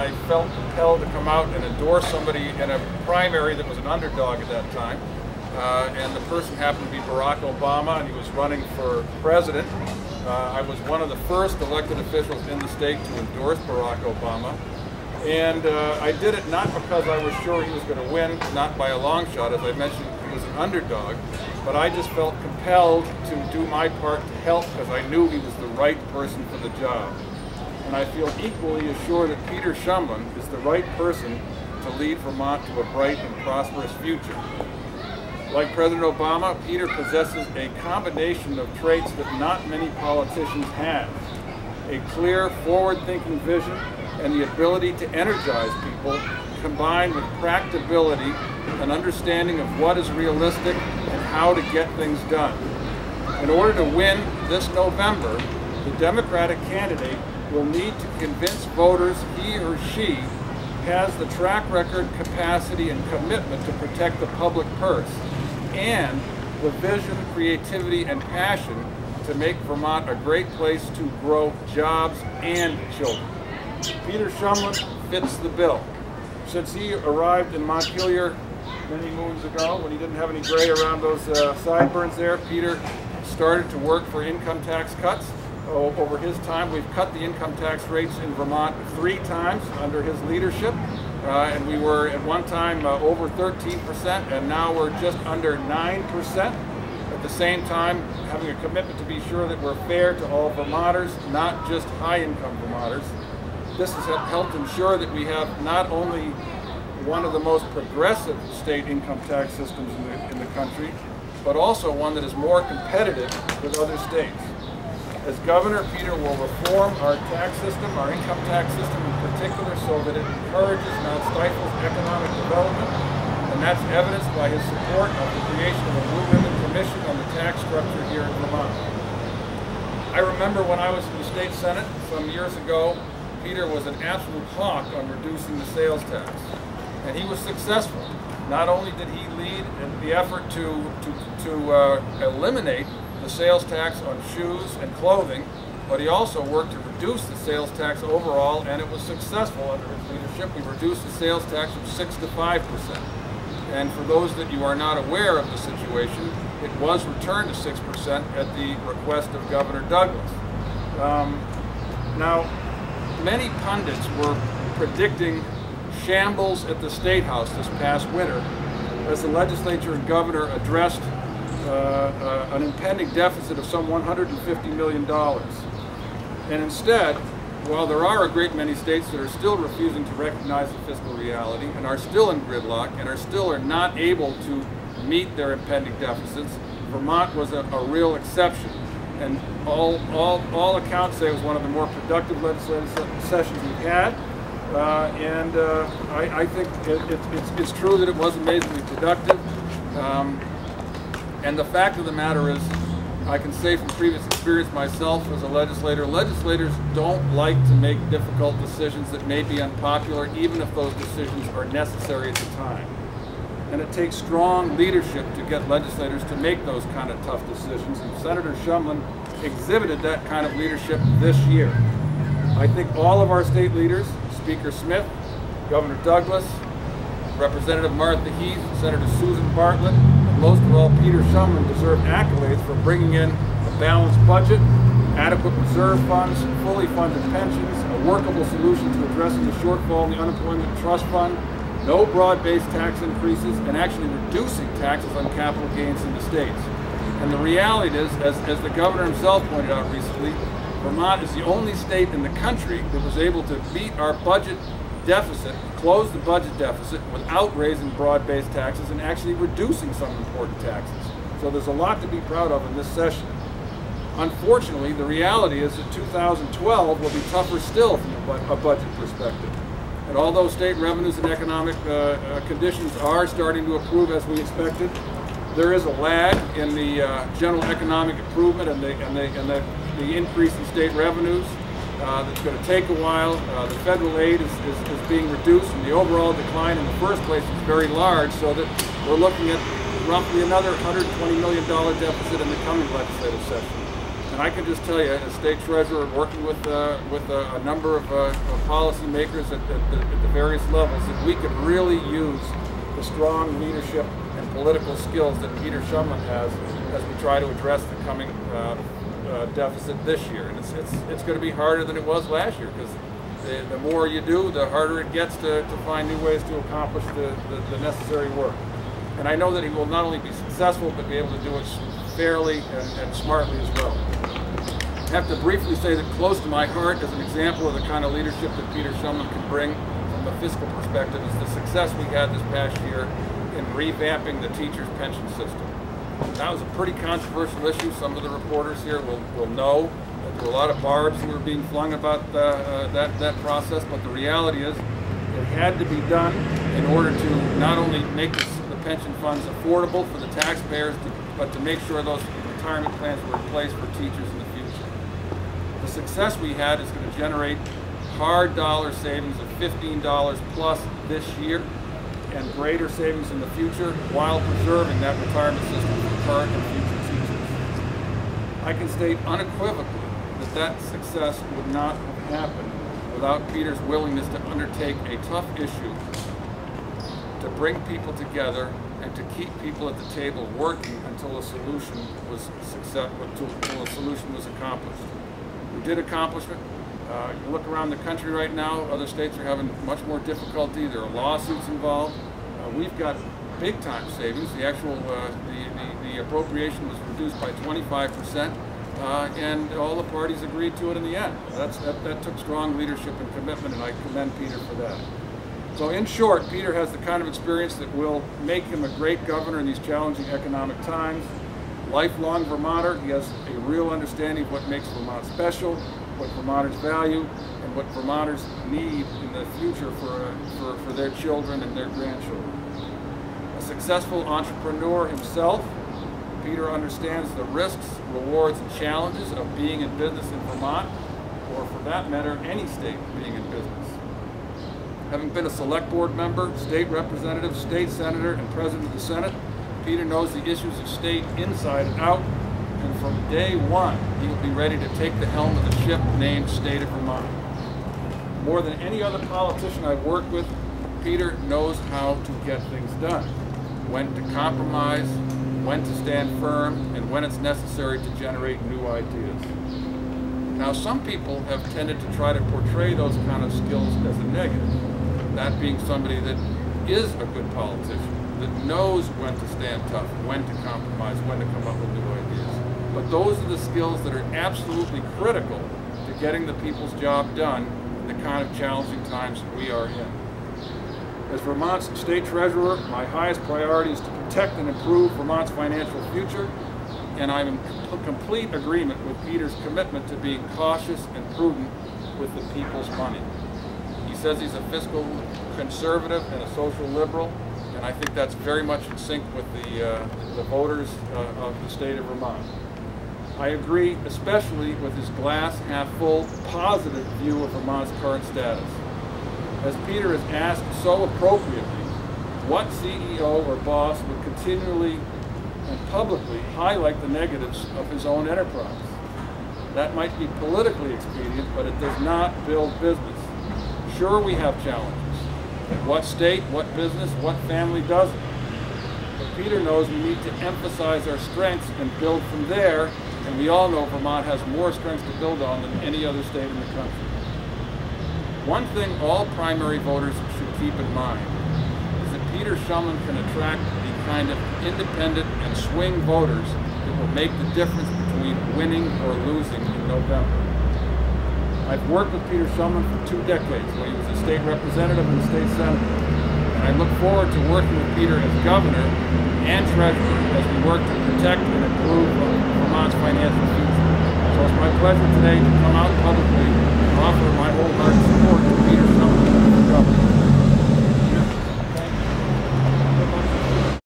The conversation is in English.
I felt compelled to come out and endorse somebody in a primary that was an underdog at that time. And the person happened to be Barack Obama, and he was running for president. I was one of the first elected officials in the state to endorse Barack Obama. And I did it not because I was sure he was going to win, not by a long shot. As I mentioned, he was an underdog. But I just felt compelled to do my part to help because I knew he was the right person for the job. And I feel equally assured that Peter Shumlin is the right person to lead Vermont to a bright and prosperous future. Like President Obama, Peter possesses a combination of traits that not many politicians have. A clear, forward-thinking vision and the ability to energize people, combined with practicability and understanding of what is realistic and how to get things done. In order to win this November, the Democratic candidate will need to convince voters he or she has the track record, capacity, and commitment to protect the public purse, and the vision, creativity, and passion to make Vermont a great place to grow jobs and children. Peter Shumlin fits the bill. Since he arrived in Montpelier many moons ago, when he didn't have any gray around those sideburns there, Peter started to work for income tax cuts. Over his time, we've cut the income tax rates in Vermont 3 times under his leadership. And we were at one time over 13%, and now we're just under 9%. At the same time, having a commitment to be sure that we're fair to all Vermonters, not just high-income Vermonters. This has helped ensure that we have not only one of the most progressive state income tax systems in the country, but also one that is more competitive with other states. As governor, Peter will reform our tax system, our income tax system in particular, so that it encourages, not stifles, economic development, and that's evidenced by his support of the creation of a Blue Ribbon Commission on the tax structure here in Vermont. I remember when I was in the state senate some years ago, Peter was an absolute hawk on reducing the sales tax, and he was successful. Not only did he lead in the effort to eliminate the sales tax on shoes and clothing, but he also worked to reduce the sales tax overall, and it was successful under his leadership. We reduced the sales tax from 6 to 5%. And for those that you are not aware of the situation, it was returned to 6% at the request of Governor Douglas. Now, many pundits were predicting shambles at the State House this past winter as the legislature and governor addressed an impending deficit of some $150 million. And instead, while there are a great many states that are still refusing to recognize the fiscal reality and are still in gridlock and are not able to meet their impending deficits, Vermont was a real exception. And all accounts say it was one of the more productive legislative sessions we've had. I think it's true that it was amazingly productive. And the fact of the matter is, I can say from previous experience myself as a legislator, legislators don't like to make difficult decisions that may be unpopular, even if those decisions are necessary at the time. And it takes strong leadership to get legislators to make those kind of tough decisions, and Senator Shumlin exhibited that kind of leadership this year. I think all of our state leaders, Speaker Smith, Governor Douglas, Representative Martha Heath, Senator Susan Bartlett, and most of all Peter Shumlin deserve accolades for bringing in a balanced budget, adequate reserve funds, fully funded pensions, a workable solution to addressing the shortfall in the unemployment trust fund, no broad-based tax increases, and actually reducing taxes on capital gains in the states. And the reality is, as the governor himself pointed out recently, Vermont is the only state in the country that was able to meet our budget deficit, close the budget deficit without raising broad-based taxes and actually reducing some important taxes. So there's a lot to be proud of in this session. Unfortunately, the reality is that 2012 will be tougher still from a budget perspective. And although state revenues and economic conditions are starting to improve as we expected, there is a lag in the general economic improvement and the increase in state revenues. That's going to take a while. The federal aid is being reduced, and the overall decline in the first place is very large, so that we're looking at roughly another $120 million deficit in the coming legislative session. And I can just tell you, as state treasurer, working with a number of policy makers at the various levels, that we could really use the strong leadership and political skills that Peter Shumlin has as we try to address the coming deficit this year. And it's going to be harder than it was last year, because the more you do, the harder it gets to find new ways to accomplish the necessary work. And I know that he will not only be successful, but be able to do it fairly and smartly as well. I have to briefly say that close to my heart, as an example of the kind of leadership that Peter Shumlin can bring from a fiscal perspective, is the success we had this past year in revamping the teachers' pension system. That was a pretty controversial issue. Some of the reporters here will know that there were a lot of barbs that were being flung about that process, but the reality is it had to be done in order to not only make the pension funds affordable for the taxpayers, but to make sure those retirement plans were in place for teachers in the future. The success we had is going to generate hard dollar savings of $15 plus this year, and greater savings in the future, while preserving that retirement system for current and future teachers. I can state unequivocally that that success would not have happened without Peter's willingness to undertake a tough issue, to bring people together and to keep people at the table working until a solution was accomplished. We did accomplish it. You look around the country right now, other states are having much more difficulty. There are lawsuits involved. We've got big time savings. The actual the appropriation was reduced by 25%, and all the parties agreed to it in the end. That took strong leadership and commitment, and I commend Peter for that. So in short, Peter has the kind of experience that will make him a great governor in these challenging economic times. Lifelong Vermonter, he has a real understanding of what makes Vermont special, what Vermonters value, and what Vermonters need in the future for their children and their grandchildren. A successful entrepreneur himself, Peter understands the risks, rewards, and challenges of being in business in Vermont, or for that matter, any state being in business. Having been a select board member, state representative, state senator, and president of the Senate, Peter knows the issues of state inside and out, and from day one, he will be ready to take the helm of the ship named State of Vermont. More than any other politician I've worked with, Peter knows how to get things done, when to compromise, when to stand firm, and when it's necessary to generate new ideas. Now, some people have tended to try to portray those kind of skills as a negative, that being somebody that is a good politician, that knows when to stand tough, when to compromise, when to come up with new ideas. But those are the skills that are absolutely critical to getting the people's job done in the kind of challenging times we are in. As Vermont's state treasurer, my highest priority is to protect and improve Vermont's financial future, and I'm in complete agreement with Peter's commitment to being cautious and prudent with the people's money. He says he's a fiscal conservative and a social liberal, and I think that's very much in sync with the voters of the state of Vermont. I agree especially with his glass half full, positive view of Vermont's current status. As Peter has asked so appropriately, what CEO or boss would continually and publicly highlight the negatives of his own enterprise? That might be politically expedient, but it does not build business. Sure, we have challenges. What state, what business, what family doesn't? But Peter knows we need to emphasize our strengths and build from there, and we all know Vermont has more strengths to build on than any other state in the country. One thing all primary voters should keep in mind is that Peter Shumlin can attract the kind of independent and swing voters that will make the difference between winning or losing in November. I've worked with Peter Shumlin for 2 decades when he was a state representative and a state senator, and I look forward to working with Peter as governor and treasurer as we work to protect and improve Vermont's financial future. So it's my pleasure today to come out publicly and offer my wholehearted support to Peter Shumlin as governor.